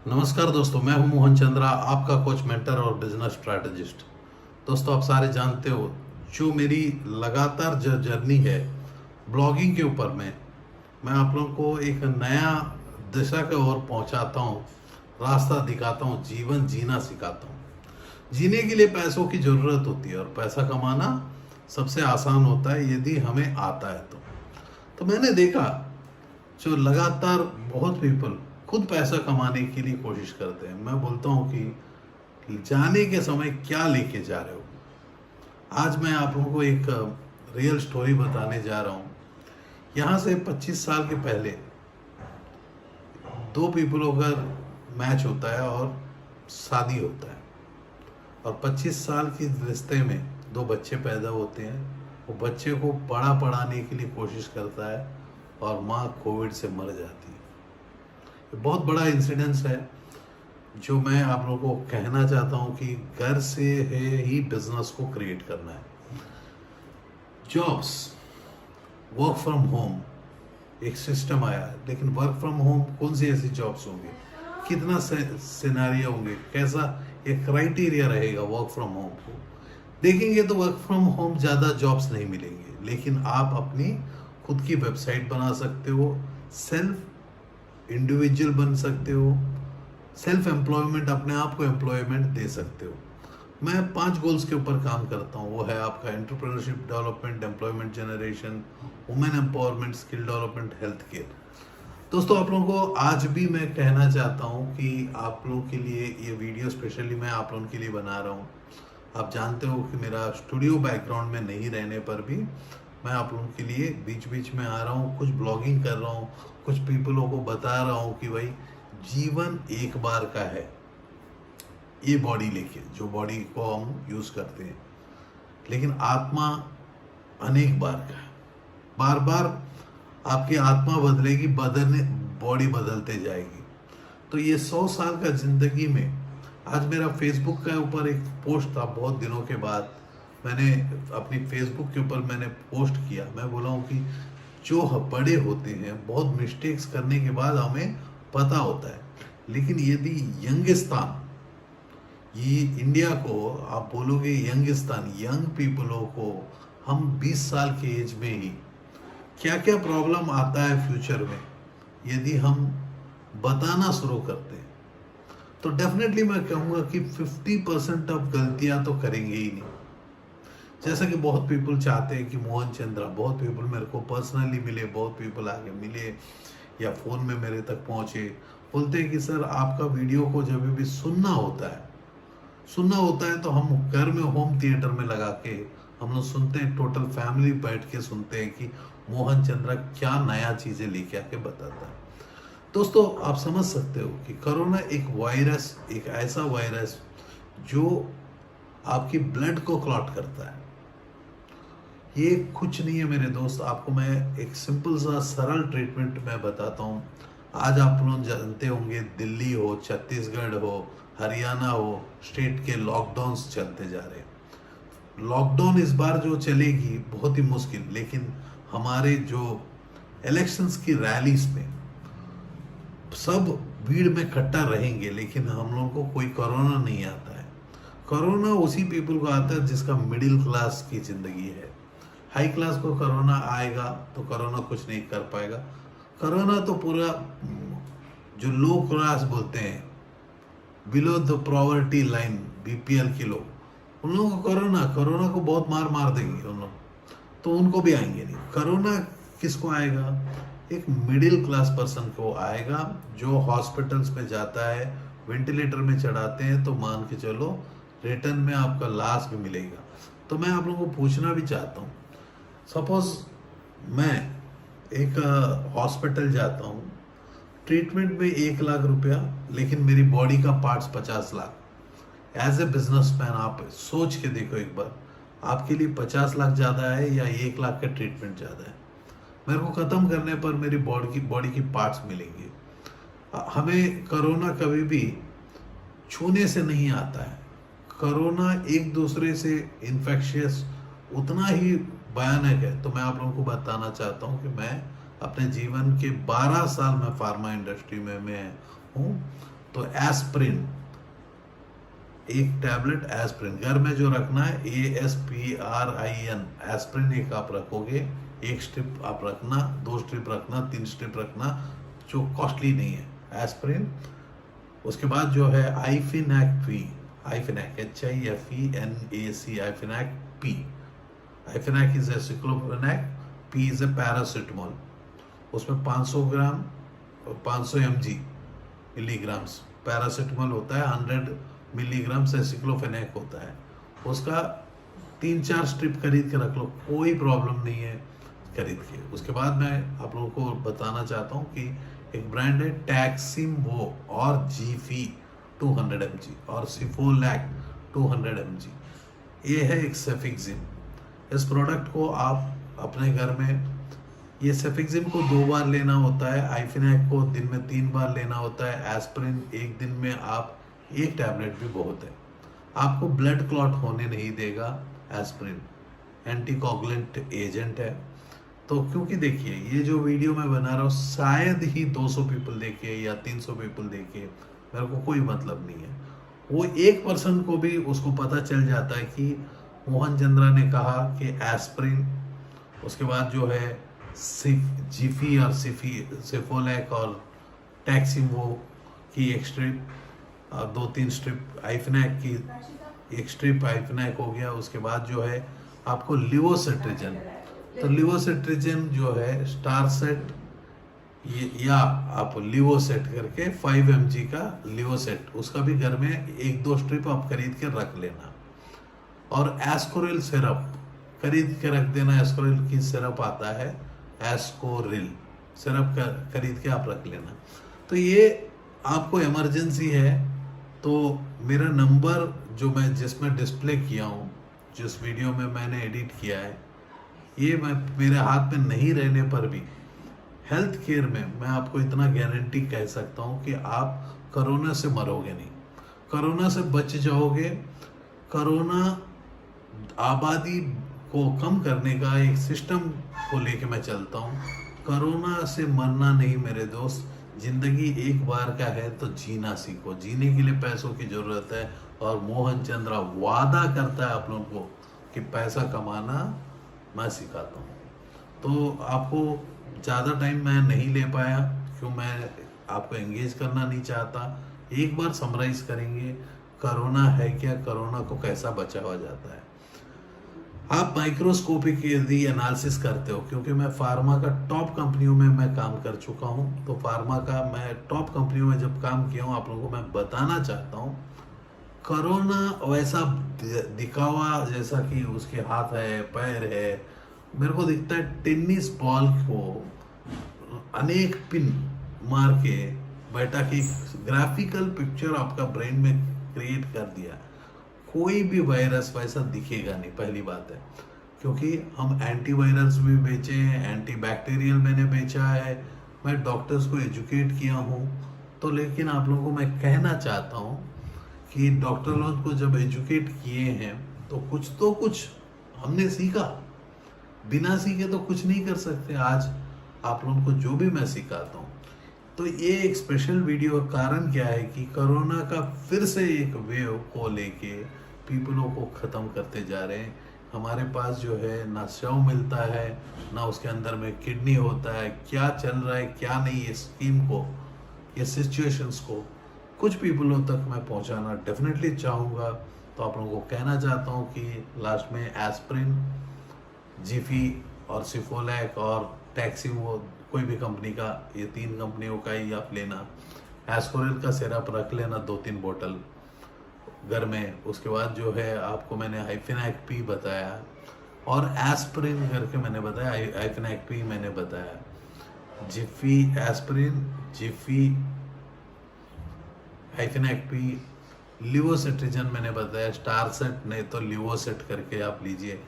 नमस्कार दोस्तों, मैं हूं मोहन चंद्रा, आपका कोच, मेंटर और बिजनेस स्ट्रैटेजिस्ट। दोस्तों, आप सारे जानते हो जो मेरी लगातार जो जर्नी है ब्लॉगिंग के ऊपर में, मैं आप लोगों को एक नया दिशा की ओर पहुंचाता हूं, रास्ता दिखाता हूं, जीवन जीना सिखाता हूं। जीने के लिए पैसों की ज़रूरत होती है और पैसा कमाना सबसे आसान होता है यदि हमें आता है तो मैंने देखा जो लगातार बहुत पीपल खुद पैसा कमाने के लिए कोशिश करते हैं। मैं बोलता हूँ कि जाने के समय क्या लेके जा रहे हो। आज मैं आप लोगों को एक रियल स्टोरी बताने जा रहा हूँ। यहाँ से 25 साल के पहले दो पीपलों का मैच होता है और शादी होता है, और 25 साल के रिश्ते में दो बच्चे पैदा होते हैं। वो बच्चे को पढ़ाने के लिए कोशिश करता है और माँ कोविड से मर जाती है। ये बहुत बड़ा इंसिडेंस है जो मैं आप लोगों को कहना चाहता हूँ कि घर से है ही बिजनेस को क्रिएट करना है। जॉब्स, वर्क फ्रॉम होम एक सिस्टम आया है, लेकिन वर्क फ्रॉम होम कौन सी ऐसी जॉब्स होंगे, कितना सिनेरियो होंगे, कैसा ये क्राइटेरिया रहेगा वर्क फ्रॉम होम को देखेंगे तो वर्क फ्रॉम होम ज़्यादा जॉब्स नहीं मिलेंगे, लेकिन आप अपनी खुद की वेबसाइट बना सकते हो, सेल्फ इंडिविजुअल बन सकते हो, सेल्फ एम्प्लॉयमेंट, अपने आप को एम्प्लॉयमेंट दे सकते हो। मैं 5 गोल्स के ऊपर काम करता हूँ। वो है आपका entrepreneurship development, employment generation, women empowerment, skill development, health care. दोस्तों, आप लोगों को आज भी मैं कहना चाहता हूँ कि आप लोगों के लिए ये वीडियो स्पेशली मैं आप लोगों के लिए बना रहा हूँ। आप जानते हो कि मेरा स्टूडियो बैकग्राउंड में नहीं रहने पर भी मैं आप लोगों के लिए बीच बीच में आ रहा हूँ, कुछ ब्लॉगिंग कर रहा हूँ, कुछ पीपलों को बता रहा हूँ कि भाई जीवन एक बार का है। ये बॉडी लेके, जो बॉडी को हम यूज करते हैं, लेकिन आत्मा अनेक बार का है। बार बार आपकी आत्मा बदलेगी, बॉडी बदलते जाएगी। तो ये 100 साल का जिंदगी में आज मेरा फेसबुक के ऊपर एक पोस्ट था, बहुत दिनों के बाद मैंने अपनी फेसबुक के ऊपर मैंने पोस्ट किया। मैं बोला हूँ कि जो बड़े होते हैं बहुत मिस्टेक्स करने के बाद हमें पता होता है, लेकिन यदि यंगिस्तान, ये इंडिया को आप बोलोगे यंगिस्तान, यंग पीपलों को हम 20 साल के एज में ही क्या क्या प्रॉब्लम आता है फ्यूचर में, यदि हम बताना शुरू करते हैं तो डेफिनेटली मैं कहूँगा कि 50% ऑफ गलतियां तो करेंगे ही नहीं। जैसा कि बहुत पीपल चाहते हैं कि मोहन चंद्रा, बहुत पीपल मेरे को पर्सनली मिले, बहुत पीपल आगे मिले या फ़ोन में मेरे तक पहुँचे, बोलते हैं कि सर आपका वीडियो को जब भी सुनना होता है तो हम घर में होम थिएटर में लगा के हम लोग सुनते हैं, टोटल फैमिली बैठ के सुनते हैं कि मोहन चंद्रा क्या नया चीज़ें लेके आके बताता है। दोस्तों, आप समझ सकते हो कि कोरोना एक वायरस, एक ऐसा वायरस जो आपकी ब्लड को क्लॉट करता है। ये कुछ नहीं है मेरे दोस्त, आपको मैं एक सिंपल सा सरल ट्रीटमेंट मैं बताता हूँ। आज आप लोग जानते होंगे दिल्ली हो, छत्तीसगढ़ हो, हरियाणा हो, स्टेट के लॉकडाउन्स चलते जा रहे हैं। लॉकडाउन इस बार जो चलेगी बहुत ही मुश्किल, लेकिन हमारे जो इलेक्शंस की रैलीज में सब भीड़ में इकट्ठा रहेंगे, लेकिन हम लोगों को कोई कोरोना नहीं आता है। कोरोना उसी पीपल को आता है जिसका मिडिल क्लास की जिंदगी है। हाई क्लास को कोरोना आएगा तो कोरोना कुछ नहीं कर पाएगा। कोरोना तो पूरा जो लो क्लास बोलते हैं, below the poverty line, BPL के लोग, उन लोगों को कोरोना को बहुत मार देंगे उन लोग, तो उनको भी आएंगे नहीं। कोरोना किसको आएगा? एक मिडिल क्लास पर्सन को आएगा जो हॉस्पिटल्स में जाता है, वेंटिलेटर में चढ़ाते हैं, तो मान के चलो रिटर्न में आपका लाश भी मिलेगा। तो मैं आप लोगों को पूछना भी चाहता हूँ, सपोज मैं एक हॉस्पिटल जाता हूँ, ट्रीटमेंट में 1 लाख रुपया, लेकिन मेरी बॉडी का parts 50 lakh. As a businessman आप सोच के देखो एक बार, आपके लिए 50 लाख ज़्यादा है या 1 लाख का ट्रीटमेंट ज़्यादा है? मेरे को ख़त्म करने पर मेरी बॉडी की पार्ट्स मिलेंगे। हमें कोरोना कभी भी छूने से नहीं आता है। कोरोना एक दूसरे से इन्फेक्शियस उतना ही भयानक है। तो मैं आप लोगों को बताना चाहता हूँ कि मैं अपने जीवन के 12 साल में फार्मा इंडस्ट्री में मैं हूँ। तो एस्प्रिन, एक टैबलेट एस्प्रिन घर में जो रखना है, ASPRIN, एस्प्रिन एक आप रखोगे, एक स्ट्रिप आप रखना, 2 स्ट्रिप रखना, 3 स्ट्रिप रखना, जो कॉस्टली नहीं है, एस्प्रिन। उसके बाद जो है Hifenac P, Hifenac HIFENAC, Hifenac P. Hifenac is aceclofenac, P is a paracetamol. उसमें 500 ग्राम 500 मिलीग्राम्स पैरासिटामोल होता है, 100 मिलीग्राम एसिक्लोफेनाक होता है। उसका 3-4 स्ट्रिप खरीद के रख लो, कोई प्रॉब्लम नहीं है खरीद के। उसके बाद मैं आप लोगों को बताना चाहता हूँ कि एक ब्रांड है टैक्सिमवो और जीफी 200 mg और सिफोलैक 200 mg। ये है एक सेफिक्सिम। इस प्रोडक्ट को आप अपने घर में, ये सेफिक्सिम को 2 बार लेना होता है, आइफिनैक को दिन में 3 बार लेना होता है, एस्प्रिन एक दिन में आप 1 टैबलेट भी बहुत है। आपको ब्लड क्लॉट होने नहीं देगा। एस्प्रिन एंटीकोगुलेंट एजेंट है। तो क्योंकि देखिए ये जो वीडियो मैं बना रहा हूँ शायद ही 200 पीपल देखे या 300 पीपल देखे, मेरे को कोई मतलब नहीं है। वो 1% को भी उसको पता चल जाता है कि मोहन चंद्रा ने कहा कि एस्प्रिन, उसके बाद जो है जीफी और सिफोलैक और टैक्सिमवो की एक स्ट्रिप, 2-3 स्ट्रिप आइफिनैक की एक स्ट्रिप आइफिनैक हो गया। उसके बाद जो है आपको लिवोसिट्रिजिन, तो लिवोसिट्रिजिन जो है स्टार सेट या आप लिवोसेट करके 5 mg का लिवोसेट, उसका भी घर में 1-2 स्ट्रिप आप खरीद के रख लेना। और एस्कोरिल सिरप खरीद के रख देना, एस्कोरिल की सिरप आता है, एस्कोरिल सिरप खरीद के आप रख लेना। तो ये आपको इमरजेंसी है तो मेरा नंबर जो मैं जिसमें डिस्प्ले किया हूँ, जिस वीडियो में मैंने एडिट किया है, ये मैं मेरे हाथ में नहीं रहने पर भी हेल्थ केयर में मैं आपको इतना गारंटी कह सकता हूँ कि आप कोरोना से मरोगे नहीं, कोरोना से बच जाओगे। कोरोना आबादी को कम करने का एक सिस्टम को लेके मैं चलता हूँ। कोरोना से मरना नहीं मेरे दोस्त, जिंदगी एक बार का है तो जीना सीखो। जीने के लिए पैसों की जरूरत है और मोहन चंद्रा वादा करता है आप लोगों को कि पैसा कमाना मैं सिखाता हूँ। तो आपको ज़्यादा टाइम मैं नहीं ले पाया, क्यों मैं आपको एंगेज करना नहीं चाहता। एक बार समराइज करेंगे कोरोना है क्या, कोरोना को कैसा बचावा जाता है। आप माइक्रोस्कोपिक यदि एनालिसिस करते हो, क्योंकि मैं फार्मा का टॉप कंपनियों में मैं काम कर चुका हूँ, तो फार्मा का मैं टॉप कंपनियों में जब काम किया हूँ आप लोगों को मैं बताना चाहता हूँ, कोरोना वैसा दिखावा जैसा कि उसके हाथ है पैर है, मेरे को दिखता है टेनिस बॉल को अनेक पिन मार के बैठा के ग्राफिकल पिक्चर आपका ब्रेन में क्रिएट कर दिया। कोई भी वायरस वैसा दिखेगा नहीं, पहली बात है, क्योंकि हम एंटीवायरस भी बेचे हैं, एंटी बैक्टीरियल मैंने बेचा है, मैं डॉक्टर्स को एजुकेट किया हूँ। तो लेकिन आप लोगों को मैं कहना चाहता हूँ कि डॉक्टर लोग को जब एजुकेट किए हैं तो कुछ हमने सीखा, बिना सीखे तो कुछ नहीं कर सकते। आज आप लोगों को जो भी मैं सिखाता हूँ, तो ये एक स्पेशल वीडियो का कारण क्या है कि कोरोना का फिर से एक वेव को लेके पीपलों को ख़त्म करते जा रहे हैं। हमारे पास जो है ना शव मिलता है, ना उसके अंदर में किडनी होता है। क्या चल रहा है क्या नहीं, ये स्कीम को, ये सिचुएशंस को कुछ पीपलों तक मैं पहुंचाना डेफिनेटली चाहूँगा। तो आप लोगों को कहना चाहता हूँ कि लास्ट में एस्प्रिन, जीफी और सिफोलैक और टैक्सिमवो, कोई भी कंपनी का, ये 3 कंपनियों का ही आप लेना। एस्कोरिल का सिरप रख लेना 2-3 बोतल घर में। उसके बाद जो है आपको मैंने आइफिनैक पी बताया और एस्प्रिन करके मैंने बताया, आइफिनैक पी मैंने बताया, जिफी एस्प्रिन, जिफी आइफिनैक पी, लिवोसिट्रिजन मैंने बताया, स्टार सेट नहीं तो लिवोसेट करके आप लीजिए।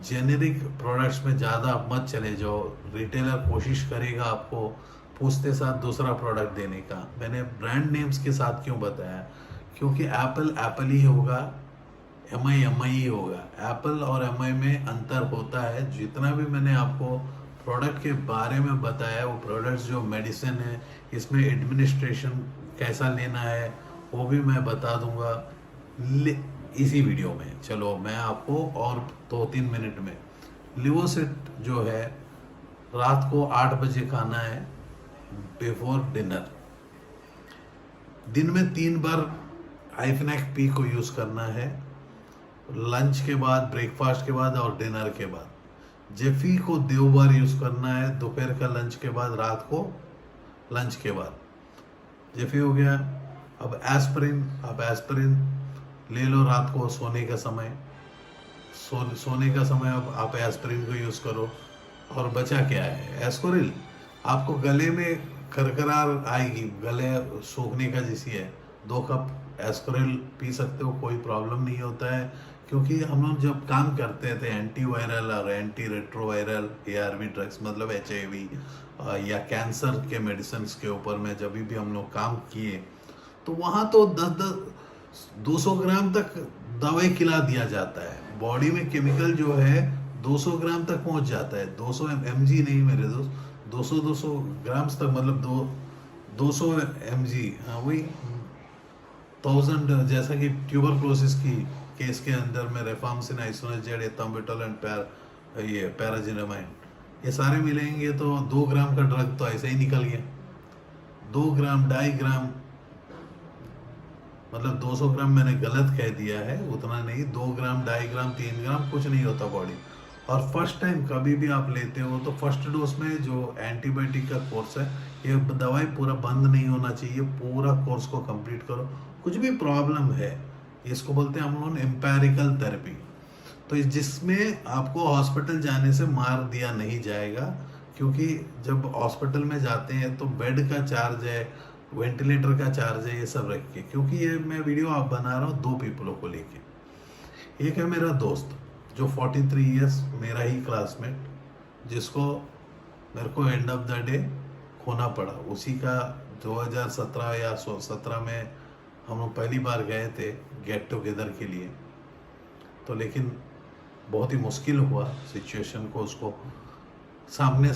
जेनेरिक प्रोडक्ट्स में ज़्यादा मत चले जाओ, रिटेलर कोशिश करेगा आपको पूछते साथ दूसरा प्रोडक्ट देने का। मैंने ब्रांड नेम्स के साथ क्यों बताया, क्योंकि एप्पल ही होगा, एमआई ही होगा। एप्पल और एमआई में अंतर होता है। जितना भी मैंने आपको प्रोडक्ट के बारे में बताया, वो प्रोडक्ट्स जो मेडिसिन है, इसमें एडमिनिस्ट्रेशन कैसा लेना है वो भी मैं बता दूंगा इसी वीडियो में। चलो मैं आपको और 2-3 मिनट में, लिवोसिट जो है रात को 8 बजे खाना है बिफोर डिनर। दिन में 3 बार आइफनेक पी को यूज़ करना है, लंच के बाद, ब्रेकफास्ट के बाद और डिनर के बाद। जेफी को 2 बार यूज़ करना है, दोपहर का लंच के बाद, रात को लंच के बाद। जेफी हो गया। अब एस्पिरिन, आप एस्पिरिन ले लो रात को सोने का समय, सोने का समय अब आप एस्पिरिन को यूज़ करो। और बचा क्या है, एस्कोरिल। आपको गले में खरखरार आएगी, गले सूखने का जैसी है, 2 कप एस्कोरिल पी सकते हो, कोई प्रॉब्लम नहीं होता है। क्योंकि हम लोग जब काम करते थे एंटीवायरल और एंटी रेट्रोवायरल ARV ड्रग्स, मतलब HIV या कैंसर के मेडिसिन के ऊपर में जब भी हम लोग काम किए, तो वहाँ तो 200 ग्राम तक दवाई खिला दिया जाता है। बॉडी में केमिकल जो है 200 ग्राम तक पहुँच जाता है, 200 mg नहीं मेरे दोस्त, 200 ग्राम्स तक, मतलब 200 mg, हाँ वही 1000। जैसा कि ट्यूबरक्लोसिस की केस के अंदर में रेफाम्सिन, आइसोनिजेड, एथम्बुटोल एंड पैराजिनामाइन, ये सारे मिलेंगे तो 2 ग्राम का ड्रग तो ऐसे ही निकल गया। 2 ग्राम, 2.5 ग्राम, मतलब 200 ग्राम मैंने गलत कह दिया है, उतना नहीं, 2 ग्राम, 2.5 ग्राम, 3 ग्राम कुछ नहीं होता बॉडी। और फर्स्ट टाइम कभी भी आप लेते हो तो फर्स्ट डोज में जो एंटीबायोटिक का कोर्स है, ये दवाई पूरा बंद नहीं होना चाहिए, पूरा कोर्स को कंप्लीट करो। कुछ भी प्रॉब्लम है, इसको बोलते हैं हम लोग एम्पेरिकल थेरेपी, तो जिसमें आपको हॉस्पिटल जाने से मार दिया नहीं जाएगा। क्योंकि जब हॉस्पिटल में जाते हैं तो बेड का चार्ज है, वेंटिलेटर का चार्ज है, ये सब रख के। क्योंकि ये मैं वीडियो आप बना रहा हूँ 2 पीपलों को लेके। एक है मेरा दोस्त जो 43 ईयर्स, मेरा ही क्लासमेट, जिसको मेरे को एंड ऑफ द डे खोना पड़ा। उसी का 2017 या 17 में हम लोग पहली बार गए थे गेट टुगेदर के लिए, तो लेकिन बहुत ही मुश्किल हुआ सिचुएशन को उसको सामने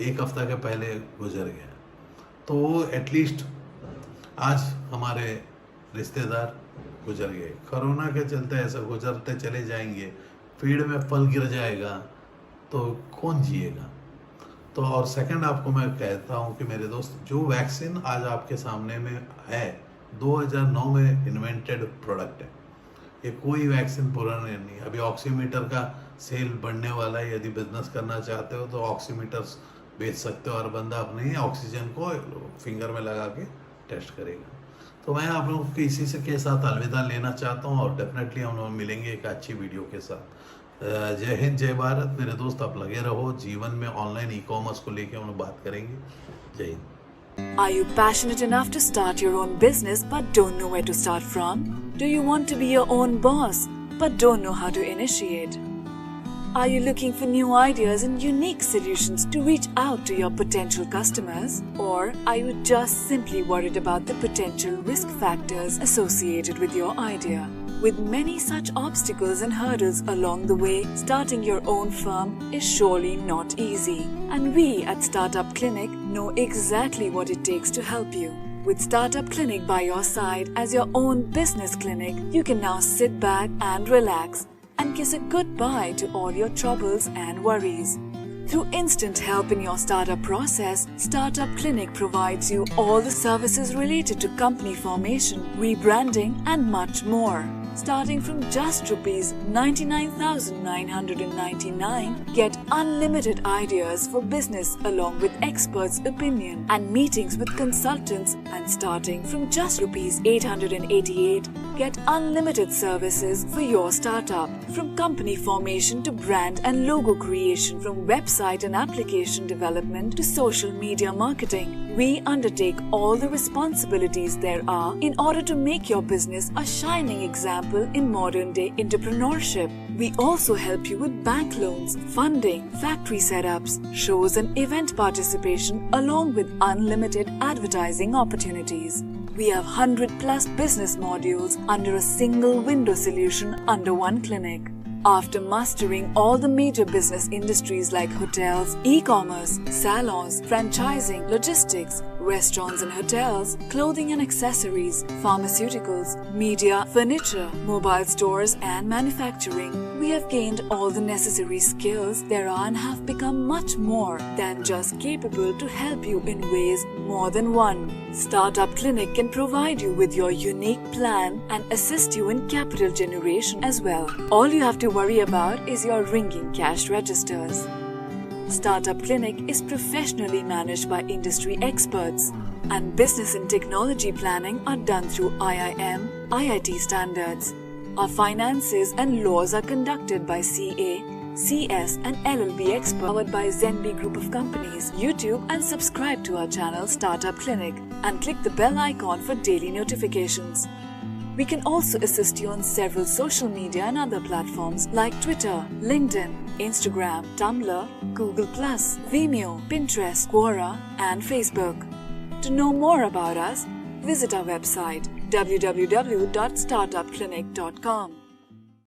1 हफ्ता के पहले गुजर गया। तो वो एटलीस्ट आज हमारे रिश्तेदार गुजर गए। कोरोना के चलते ऐसा गुजरते चले जाएंगे, पेड़ में फल गिर जाएगा तो कौन जिएगा। तो और सेकंड आपको मैं कहता हूँ कि मेरे दोस्त, जो वैक्सीन आज आपके सामने में है 2009 में इन्वेंटेड प्रोडक्ट है, ये कोई वैक्सीन पुराना नहीं। अभी ऑक्सीमीटर का सेल बढ़ने वाला है, यदि बिजनेस करना चाहते हो तो ऑक्सीमीटर्स बेच सकते हो और बंदा अपने ऑक्सीजन को फिंगर में लगा के टेस्ट करेगा। तो मैं आप लोगों को इसी से के साथ अलविदा लेना चाहता हूँ और डेफिनेटली हम लोग मिलेंगे एक अच्छी वीडियो के साथ। जय हिंद, जय भारत मेरे दोस्त। आप लगे रहो, जीवन में ऑनलाइन ई-कॉमर्स को लेके हम लोग बात करेंगे। जय Hind. Are you passionate enough to start your own business but don't know where to start from? Do you want to be your own boss but don't know how to initiate? Are you looking for new ideas and unique solutions to reach out to your potential customers? Or are you just simply worried about the potential risk factors associated with your idea? With many such obstacles and hurdles along the way, starting your own firm is surely not easy. And we at Startup Clinic know exactly what it takes to help you. With Startup Clinic by your side as your own business clinic, you can now sit back and relax and kiss a goodbye to all your troubles and worries. Through instant help in your startup process, Startup Clinic provides you all the services related to company formation, rebranding and much more. Starting from just Rs 99,999, get unlimited ideas for business along with experts' opinion and meetings with consultants, and starting from just Rs 888, get unlimited services for your startup. From company formation to brand and logo creation, from website and application development to social media marketing, we undertake all the responsibilities there are in order to make your business a shining example in modern day entrepreneurship. We also help you with bank loans, funding, factory setups, shows and event participation along with unlimited advertising opportunities. We have 100+ business modules under a single window solution under one clinic. After mastering all the major business industries like hotels, e-commerce, salons, franchising, logistics, restaurants and hotels, clothing and accessories, pharmaceuticals, media, furniture, mobile stores and manufacturing. We have gained all the necessary skills there are and have become much more than just capable to help you in ways more than one. Startup Clinic can provide you with your unique plan and assist you in capital generation as well. All you have to worry about is your ringing cash registers. Startup Clinic is professionally managed by industry experts, and business and technology planning are done through IIM, IIT standards. Our finances and laws are conducted by CA, CS and LLB experts, powered by Zenbi Group of Companies. YouTube and subscribe to our channel Startup Clinic and click the bell icon for daily notifications. We can also assist you on several social media and other platforms like Twitter, LinkedIn, Instagram, Tumblr, Google+, Vimeo, Pinterest, Quora and Facebook. To know more about us, visit our website www.startupclinic.com.